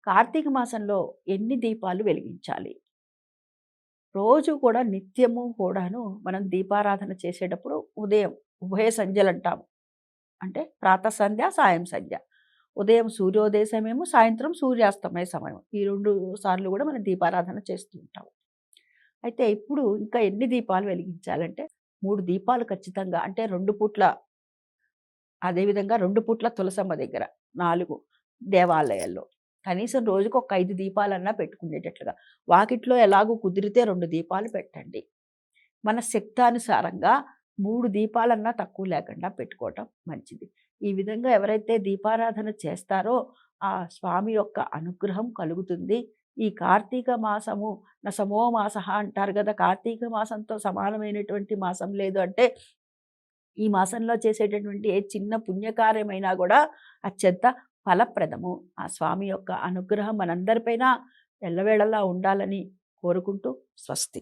కార్తీక మాసంలో ఎన్ని దీపాలు వెలిగించాలి? రోజు కూడా నిత్యము కూడాను మనం దీపారాధన చేసేటప్పుడు ఉదయం ఉభయ సంధ్యలంటాము. అంటే ప్రాతః సంధ్య, సాయం సంధ్య. ఉదయం సూర్యోదయ సమయము, సాయంత్రం సూర్యాస్తమయ సమయం. ఈ 2 సార్లు కూడా మనం దీపారాధన చేస్తూ ఉంటాం. అయితే ఇప్పుడు ఇంకా ఎన్ని దీపాలు వెలిగించాలంటే 3 దీపాలు ఖచ్చితంగా అంటే 2 పూట్ల అదేవిధంగా 2 పూట్ల తులసమ్మ దగ్గర, 4 దేవాలయాల్లో. కనీసం రోజుకి ఒక 5 దీపాలన్నా పెట్టుకునేటట్లుగా. వాకిట్లో ఎలాగో కుదిరితే 2 దీపాలు పెట్టండి. మన శక్తానుసారంగా 3 దీపాలన్నా తక్కువ లేకుండా పెట్టుకోవటం మంచిది. ఈ విధంగా ఎవరైతే దీపారాధన చేస్తారో ఆ స్వామి యొక్క అనుగ్రహం కలుగుతుంది. ఈ కార్తీక మాసము సమో మాసః అంటారు గదా! కార్తీక మాసంతో సమానమైనటువంటి మాసం లేదు అంటే ఈ మాసంలో చేసేటటువంటి ఏ చిన్న పుణ్యకార్యమైనా గూడా అత్యంత ఫలప్రదము. ఆ స్వామి యొక్క అనుగ్రహం మనందరిపైన ఎల్లవేళలా ఉండాలని కోరుకుంటూ స్వస్తి.